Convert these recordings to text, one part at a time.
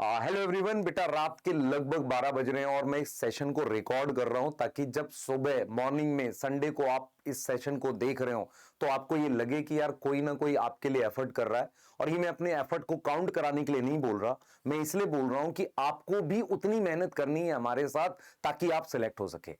Hello everyone. बेटा रात के लगभग 12 बज रहे हैं और मैं इस सेशन को रिकॉर्ड कर रहा हूं ताकि जब सुबह मॉर्निंग में संडे को आप इस सेशन को देख रहे हो तो आपको ये लगे कि यार कोई ना कोई आपके लिए एफर्ट कर रहा है। और ये मैं अपने एफर्ट को काउंट कराने के लिए नहीं बोल रहा, मैं इसलिए बोल रहा हूं कि आपको भी उतनी मेहनत करनी है हमारे साथ ताकि आप सिलेक्ट हो सके।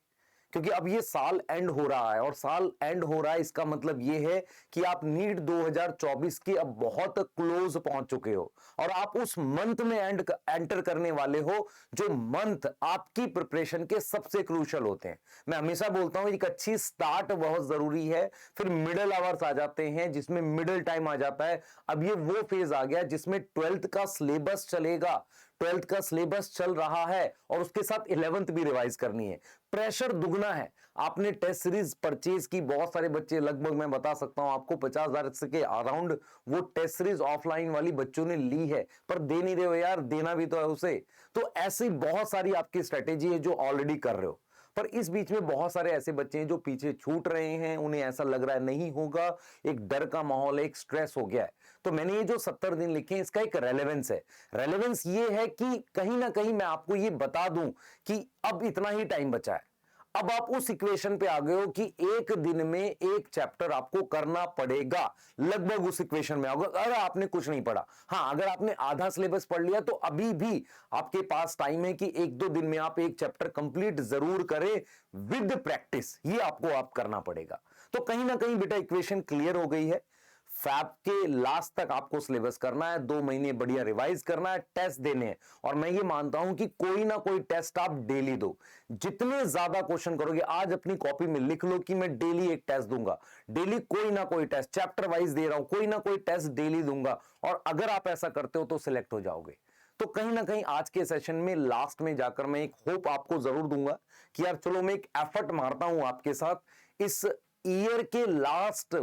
क्योंकि अब ये साल एंड हो रहा है और साल एंड हो रहा है इसका मतलब ये है कि आप नीट 2024 के अब बहुत क्लोज पहुंच चुके हो और आप उस मंथ में एंटर करने वाले हो जो मंथ आपकी प्रिपरेशन के सबसे क्रूशियल होते हैं। मैं हमेशा बोलता हूं एक अच्छी स्टार्ट बहुत जरूरी है, फिर मिडिल आवर्स आ जाते हैं जिसमें मिडिल टाइम आ जाता है। अब ये वो फेज आ गया जिसमें 12th का सिलेबस चलेगा, 12th का सिलेबस चल रहा है और उसके साथ 11th भी रिवाइज करनी है। प्रेशर दुगना है। आपने टेस्ट सीरीज परचेज की, बहुत सारे बच्चे, लगभग मैं बता सकता हूं आपको 50,000 के अराउंड वो टेस्ट सीरीज ऑफलाइन वाली बच्चों ने ली है, पर दे नहीं रहे हो यार, देना भी तो है उसे। तो ऐसी बहुत सारी आपकी स्ट्रेटेजी है जो ऑलरेडी कर रहे हो, पर इस बीच में बहुत सारे ऐसे बच्चे हैं जो पीछे छूट रहे हैं, उन्हें ऐसा लग रहा है नहीं होगा, एक डर का माहौल, एक स्ट्रेस हो गया है। तो मैंने ये जो 70 दिन लिखे हैं इसका एक रेलेवेंस है। रेलेवेंस ये है कि कहीं ना कहीं मैं आपको ये बता दूं कि अब इतना ही टाइम बचा है। अब आप उस इक्वेशन पे आ गए हो कि एक दिन में एक चैप्टर आपको करना पड़ेगा, लगभग उस इक्वेशन में आओगे अगर आपने कुछ नहीं पढ़ा। हां, अगर आपने आधा सिलेबस पढ़ लिया तो अभी भी आपके पास टाइम है कि एक दो दिन में आप एक चैप्टर कंप्लीट जरूर करें विद प्रैक्टिस। ये आपको आप करना पड़ेगा। तो कहीं ना कहीं बेटा इक्वेशन क्लियर हो गई है। फैब के लास्ट तक आपको सिलेबस करना है, 2 महीने बढ़िया रिवाइज करना है, टेस्ट देने हैं। और मैं ये मानता हूं कि कोई ना कोई टेस्ट आप डेली दो। जितने ज्यादा क्वेश्चन करोगे, आज अपनी कॉपी में लिख लो कि मैं डेली एक टेस्ट दूंगा, डेली कोई ना कोई टेस्ट, चैप्टर वाइज दे रहा हूं, कोई ना कोई टेस्ट डेली दूंगा। और अगर आप ऐसा करते हो तो सिलेक्ट हो जाओगे। तो कहीं ना कहीं आज के सेशन में लास्ट में जाकर मैं एक होप आपको जरूर दूंगा कि यार चलो मैं एक एफर्ट मारता हूं आपके साथ इस ईयर के लास्ट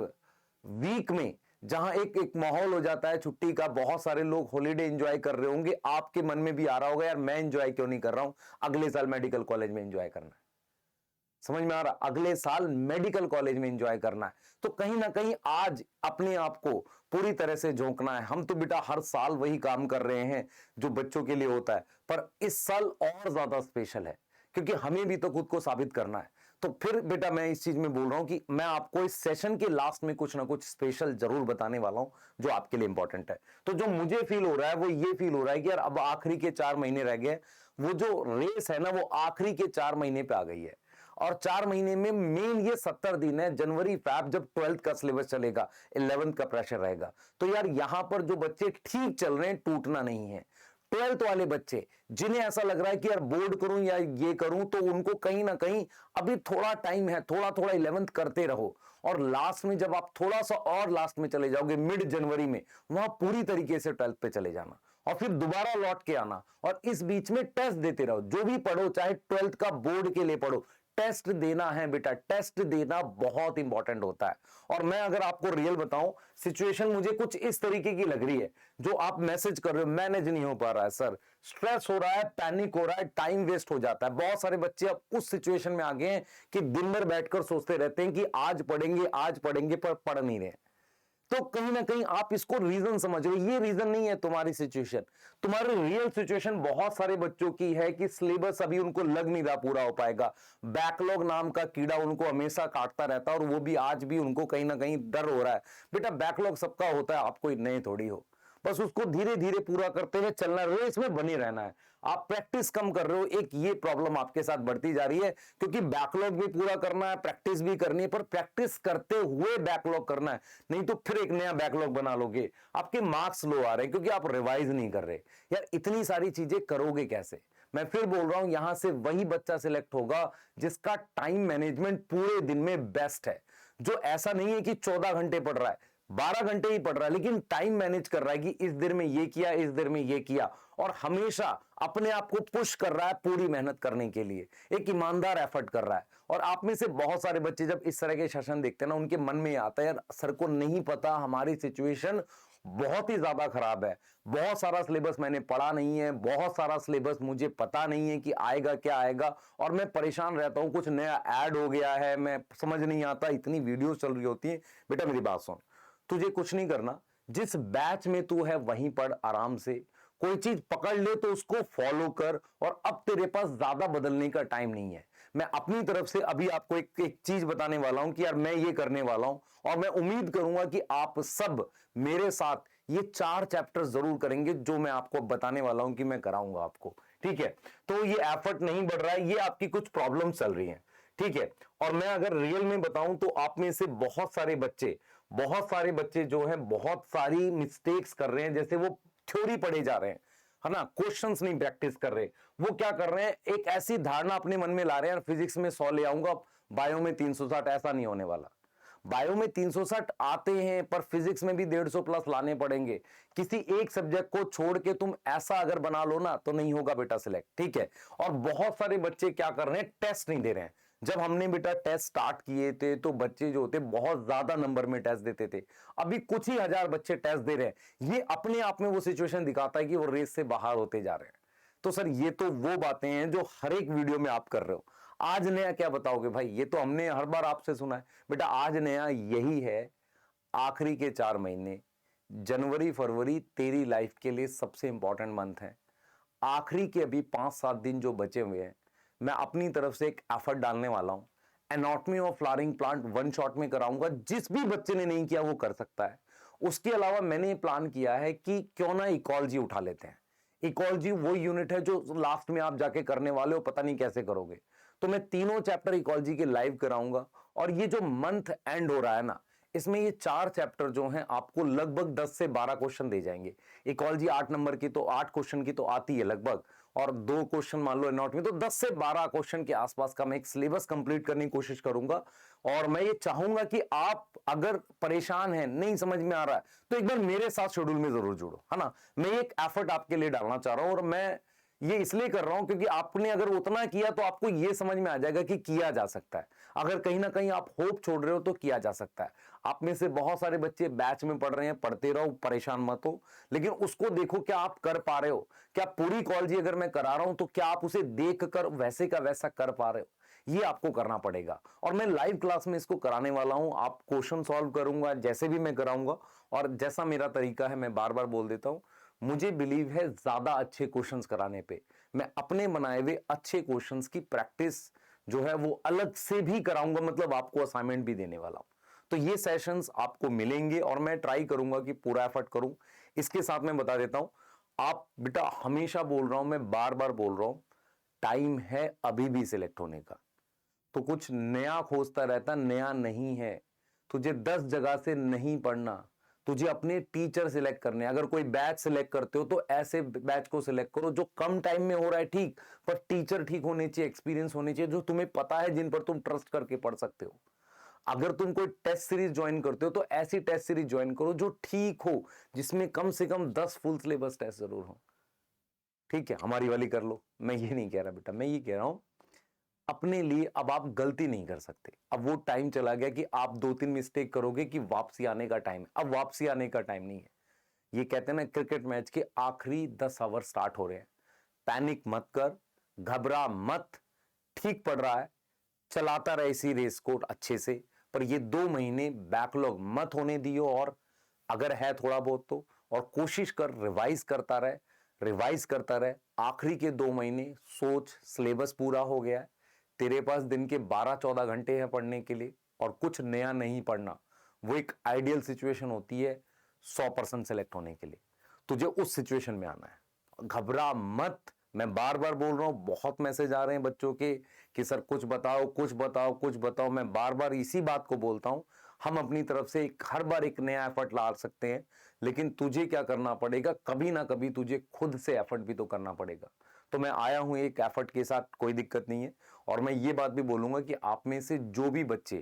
वीक में, जहां एक एक माहौल हो जाता है छुट्टी का, बहुत सारे लोग हॉलीडे एंजॉय कर रहे होंगे, आपके मन में भी आ रहा होगा यार मैं एंजॉय क्यों नहीं कर रहा हूं, अगले साल मेडिकल कॉलेज में एंजॉय करना है। समझ में आ रहा? अगले साल मेडिकल कॉलेज में एंजॉय करना है। तो कहीं ना कहीं आज अपने आप को पूरी तरह से झोंकना है। हम तो बेटा हर साल वही काम कर रहे हैं जो बच्चों के लिए होता है, पर इस साल और ज्यादा स्पेशल है क्योंकि हमें भी तो खुद को साबित करना है। तो फिर बेटा मैं इस चीज में बोल रहा हूं कि मैं आपको इस सेशन के लास्ट में कुछ ना कुछ स्पेशल जरूर बताने वाला हूं जो आपके लिए इंपॉर्टेंट है। तो जो मुझे फील हो रहा है वो ये फील हो रहा है कि यार अब आखिरी के 4 महीने रह गए, वो जो रेस है ना वो आखिरी के 4 महीने पे आ गई है। और 4 महीने में मेन ये 70 दिन है, जनवरी फैब, जब 12th का सिलेबस चलेगा, 11th का प्रेशर रहेगा। तो यार यहां पर जो बच्चे ठीक चल रहे हैं, टूटना नहीं है। 12th वाले बच्चे जिन्हें ऐसा लग रहा है कि यार बोर्ड करूं या ये करूं, तो उनको कहीं ना कहीं अभी थोड़ा टाइम है, थोड़ा थोड़ा 11th करते रहो। और लास्ट में जब आप थोड़ा सा और लास्ट में चले जाओगे मिड जनवरी में, वहां पूरी तरीके से 12th पे चले जाना और फिर दोबारा लौट के आना और इस बीच में टेस्ट देते रहो। जो भी पढ़ो, चाहे 12th का बोर्ड के लिए पढ़ो, टेस्ट देना है बेटा, टेस्ट देना बहुत इंपॉर्टेंट होता है। और मैं अगर आपको रियल बताऊं, सिचुएशन मुझे कुछ इस तरीके की लग रही है जो आप मैसेज कर रहे हो, मैनेज नहीं हो पा रहा है सर, स्ट्रेस हो रहा है, पैनिक हो रहा है, टाइम वेस्ट हो जाता है। बहुत सारे बच्चे अब उस सिचुएशन में आ गए हैं कि दिन भर बैठकर सोचते रहते हैं कि आज पढ़ेंगे पर पढ़ नहीं रहे। तो कहीं ना कहीं आप इसको रीजन समझ रहे हो, ये रीजन नहीं है तुम्हारी सिचुएशन। तुम्हारी रियल सिचुएशन बहुत सारे बच्चों की है कि सिलेबस अभी उनको लग नहीं रहा पूरा हो पाएगा। बैकलॉग नाम का कीड़ा उनको हमेशा काटता रहता है और वो भी आज भी उनको कहीं ना कहीं डर हो रहा है। बेटा बैकलॉग सबका होता है, आप कोई नए थोड़ी हो, बस उसको धीरे धीरे पूरा करते हुए चलना, रेस में बने रहना है। आप प्रैक्टिस कम कर रहे हो, एक ये प्रॉब्लम आपके साथ बढ़ती जा रही है क्योंकि बैकलॉग भी पूरा करना है, प्रैक्टिस भी करनी है, पर प्रैक्टिस करते हुए बैकलॉग करना है, नहीं तो फिर एक नया बैकलॉग बना लोगे, आपके मार्क्स लो आ रहे हैं क्योंकि आप रिवाइज नहीं कर रहे। यार इतनी सारी चीजें करोगे कैसे? मैं फिर बोल रहा हूं, यहां से वही बच्चा सिलेक्ट होगा जिसका टाइम मैनेजमेंट पूरे दिन में बेस्ट है, जो ऐसा नहीं है कि 14 घंटे पढ़ रहा है, 12 घंटे ही पढ़ रहा है, लेकिन टाइम मैनेज कर रहा है कि इस देर में ये किया, इस देर में ये किया, और हमेशा अपने आप को पुश कर रहा है पूरी मेहनत करने के लिए, एक ईमानदार एफर्ट कर रहा है। और आप में से बहुत सारे बच्चे जब इस तरह के सेशन देखते हैं ना, उनके मन में आता है यार सर को नहीं पता, हमारी सिचुएशन बहुत ही ज्यादा खराब है, बहुत सारा सिलेबस मैंने पढ़ा नहीं है, बहुत सारा सिलेबस मुझे पता नहीं है कि आएगा क्या आएगा, और मैं परेशान रहता हूं, कुछ नया ऐड हो गया है, मैं समझ नहीं आता, इतनी वीडियोस चल रही होती है। बेटा मेरी बात सुन, तुझे कुछ नहीं करना, जिस बैच में तू है वहीं पढ़ आराम से, कोई चीज पकड़ ले तो उसको फॉलो कर, और अब तेरे पास ज्यादा बदलने का टाइम नहीं है। मैं अपनी तरफ से अभी आपको एक चीज बताने वाला हूं कि यार मैं ये करने वाला हूं, और मैं उम्मीद करूंगा कि आप सब मेरे साथ ये 4 चैप्टर जरूर करेंगे जो मैं आपको बताने वाला हूं कि मैं कराऊंगा आपको। ठीक है, तो ये एफर्ट नहीं बढ़ रहा है, ये आपकी कुछ प्रॉब्लम चल रही है। ठीक है, और मैं अगर रियल में बताऊं तो आप में से बहुत सारे बच्चे जो है बहुत सारी मिस्टेक्स कर रहे हैं, जैसे वो थ्योरी पढ़े जा रहे हैं, है ना, क्वेश्चंस नहीं प्रैक्टिस कर रहे। वो क्या कर रहे हैं, एक ऐसी धारणा अपने मन में ला रहे हैं, फिजिक्स में 100 ले आऊंगा, बायो में 360। ऐसा नहीं होने वाला। बायो में 360 आते हैं, पर फिजिक्स में भी 150 प्लस लाने पड़ेंगे। किसी एक सब्जेक्ट को छोड़ के तुम ऐसा अगर बना लो ना तो नहीं होगा बेटा सिलेक्ट। ठीक है, और बहुत सारे बच्चे क्या कर रहे हैं, टेस्ट नहीं दे रहे हैं। जब हमने बेटा टेस्ट स्टार्ट किए थे तो बच्चे जो होते बहुत ज्यादा नंबर में टेस्ट देते थे, अभी कुछ ही हजार बच्चे टेस्ट दे रहे हैं। ये अपने आप में वो सिचुएशन दिखाता है कि वो रेस से बाहर होते जा रहे हैं। तो सर ये तो वो बातें हैं जो हर एक वीडियो में आप कर रहे हो। आज नया क्या बताओगे भाई, ये तो हमने हर बार आपसे सुना है। बेटा आज नया यही है, आखिरी के 4 महीने जनवरी फरवरी तेरी लाइफ के लिए सबसे इंपॉर्टेंट मंथ है। आखिरी के अभी 5-7 दिन जो बचे हुए हैं, मैं अपनी तरफ से एक एफर्ट डालने वाला हूं। Anatomy of flowering plant 1 shot में कराऊंगा, जिस भी बच्चे ने नहीं किया वो कर सकता है। उसके अलावा मैंने ये प्लान किया है कि क्यों ना इकोलॉजी उठा लेते हैं। इकोलॉजी वो यूनिट है जो लास्ट में आप जाके करने वाले हो, पता नहीं कैसे करोगे। तो मैं तीनों चैप्टर इकोलॉजी के लाइव कराऊंगा, और ये जो मंथ एंड हो रहा है ना, इसमें ये 4 चैप्टर जो हैं आपको लगभग 10 से 12 क्वेश्चन दे जाएंगे। इकोलॉजी 8 नंबर की तो 8 क्वेश्चन की तो आती है लगभग, और 2 क्वेश्चन मान लो एनाटॉमी, तो 10 से 12 क्वेश्चन के आसपास का मैं एक सिलेबस कंप्लीट करने की कोशिश करूंगा। और मैं ये चाहूंगा कि आप अगर परेशान हैं, नहीं समझ में आ रहा है, तो एक बार मेरे साथ शेड्यूल में जरूर जुड़ो, है ना। मैं एक एफर्ट आपके लिए डालना चाह रहा हूं, और मैं ये इसलिए कर रहा हूं क्योंकि आपने अगर उतना किया तो आपको ये समझ में आ जाएगा कि किया जा सकता है। अगर कहीं ना कहीं आप होप छोड़ रहे हो तो किया जा सकता है। आप में से बहुत सारे बच्चे बैच में पढ़ रहे हैं, पढ़ते रहो, परेशान मत हो, लेकिन उसको देखो क्या आप कर पा रहे हो। क्या पूरी कॉलेज अगर मैं करा रहा हूं तो क्या आप उसे देख कर वैसे का वैसा कर पा रहे हो, ये आपको करना पड़ेगा। और मैं लाइव क्लास में इसको कराने वाला हूं, आप क्वेश्चन सॉल्व करूंगा जैसे भी मैं कराऊंगा, और जैसा मेरा तरीका है मैं बार बार बोल देता हूं, मुझे बिलीव है ज्यादा अच्छे क्वेश्चंस कराने पे। मैं अपने बनाए हुए अच्छे क्वेश्चंस की प्रैक्टिस जो है वो अलग से भी कराऊंगा, मतलब आपको असाइनमेंट भी देने वाला हूं। तो ये सेशंस आपको मिलेंगे, और मैं ट्राई करूंगा कि पूरा एफर्ट करूं। इसके साथ मैं बता देता हूं, आप बेटा हमेशा बोल रहा हूं, मैं बार बार बोल रहा हूं, टाइम है अभी भी सिलेक्ट होने का। तो कुछ नया खोजता रहता, नया नहीं है। तुझे 10 जगह से नहीं पढ़ना, तुझे अपने टीचर सिलेक्ट करने। अगर कोई बैच सिलेक्ट करते हो तो ऐसे बैच को सिलेक्ट करो जो कम टाइम में हो रहा है, ठीक, पर टीचर ठीक होने चाहिए, एक्सपीरियंस होने चाहिए, जो तुम्हें पता है, जिन पर तुम ट्रस्ट करके पढ़ सकते हो। अगर तुम कोई टेस्ट सीरीज ज्वाइन करते हो तो ऐसी टेस्ट सीरीज ज्वाइन करो जो ठीक हो, जिसमें कम से कम 10 फुल सिलेबस टेस्ट जरूर हो। ठीक है, हमारी वाली कर लो। मैं ये नहीं कह रहा बेटा, मैं ये कह रहा हूं अपने लिए अब आप गलती नहीं कर सकते। अब वो टाइम चला गया कि आप 2-3 मिस्टेक करोगे कि वापसी आने का टाइम है। अब वापसी आने का टाइम नहीं है। ये कहते हैं ना, क्रिकेट मैच के आखिरी 10 ओवर स्टार्ट हो रहे हैं। पैनिक मत कर, घबरा मत, ठीक पड़ रहा है, चलाता रहे इसी रेस को अच्छे से। पर ये 2 महीने बैकलॉग मत होने दियो, और अगर है थोड़ा बहुत तो, और कोशिश कर रिवाइज करता रहे, रिवाइज करता रहे। आखिरी के 2 महीने सोच, सिलेबस पूरा हो गया है, तेरे पास दिन के 12-14 घंटे हैं पढ़ने के लिए, और कुछ नया नहीं पढ़ना। वो एक आइडियल सिचुएशन होती है 100% सेलेक्ट होने के लिए। तुझे उस सिचुएशन में आना है, घबरा मत। मैं बार बार बोल रहा हूं, बहुत मैसेज आ रहे हैं बच्चों के कि सर कुछ बताओ, कुछ बताओ, कुछ बताओ। मैं बार बार इसी बात को बोलता हूं, हम अपनी तरफ से हर बार एक नया एफर्ट ला सकते हैं, लेकिन तुझे क्या करना पड़ेगा, कभी ना कभी तुझे खुद से एफर्ट भी तो करना पड़ेगा। तो मैं आया हूं एक एफर्ट के साथ, कोई दिक्कत नहीं है। और मैं ये बात भी बोलूंगा कि आप में से जो भी बच्चे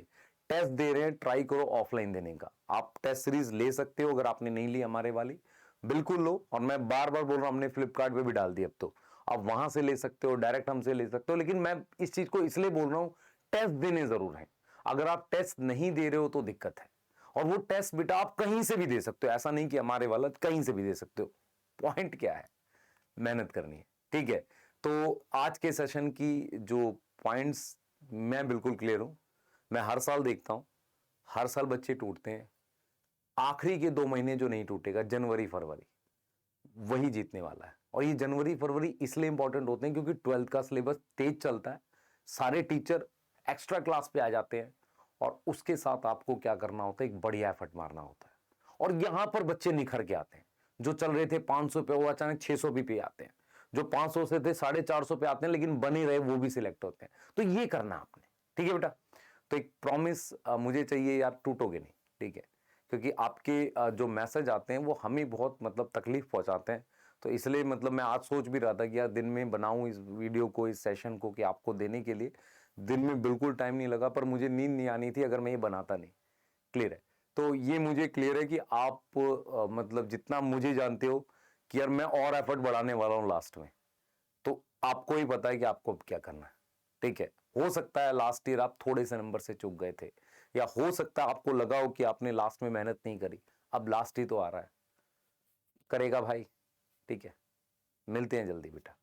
टेस्ट दे रहे हैं, ट्राई करो ऑफलाइन देने का। आप टेस्ट सीरीज ले सकते हो, अगर आपने नहीं ली हमारे वाली, बिल्कुल लो। और मैं बार बार बोल रहा हूं, हमने फ्लिपकार्ट पे भी डाल दी, अब तो आप वहां से ले सकते हो, डायरेक्ट हमसे ले सकते हो। लेकिन मैं इस चीज को इसलिए बोल रहा हूं, टेस्ट देने जरूर है। अगर आप टेस्ट नहीं दे रहे हो तो दिक्कत है। और वो टेस्ट बेटा आप कहीं से भी दे सकते हो, ऐसा नहीं कि हमारे वाला, कहीं से भी दे सकते हो। पॉइंट क्या है, मेहनत करनी है। ठीक है, तो आज के सेशन की जो पॉइंट्स, मैं बिल्कुल क्लियर हूं। मैं हर साल देखता हूं, हर साल बच्चे टूटते हैं। आखिरी के 2 महीने जो नहीं टूटेगा, जनवरी फरवरी, वही जीतने वाला है। और ये जनवरी फरवरी इसलिए इंपॉर्टेंट होते हैं क्योंकि 12th का सिलेबस तेज चलता है, सारे टीचर एक्स्ट्रा क्लास पे आ जाते हैं और उसके साथ आपको क्या करना होता है, एक बढ़िया एफर्ट मारना होता है। और यहां पर बच्चे निखर के आते हैं, जो चल रहे थे 500 पे वो अचानक 600 भी पे आते हैं, जो 500 से थे 450 पे आते हैं, लेकिन बने रहे वो भी सिलेक्ट होते हैं। तो ये करना आपने, ठीक है बेटा। तो एक प्रॉमिस मुझे चाहिए यार, टूटोगे नहीं, ठीक है, क्योंकि आपके जो मैसेज आते हैं वो हमें बहुत मतलब तकलीफ पहुंचाते हैं। तो इसलिए मतलब मैं आज सोच भी रहा था कि यार दिन में बनाऊं इस वीडियो को, इस सेशन को, कि आपको देने के लिए दिन में बिल्कुल टाइम नहीं लगा, पर मुझे नींद नहीं आनी थी अगर मैं ये बनाता नहीं। क्लियर है। तो ये मुझे क्लियर है कि आप मतलब जितना मुझे जानते हो कि यार मैं और एफर्ट बढ़ाने वाला हूं लास्ट में, तो आपको ही पता है कि आपको अब क्या करना है, ठीक है। हो सकता है लास्ट ईयर आप थोड़े से नंबर से चूक गए थे, या हो सकता है आपको लगा हो कि आपने लास्ट में मेहनत नहीं करी, अब लास्ट ही तो आ रहा है, करेगा भाई, ठीक है। मिलते हैं जल्दी बेटा।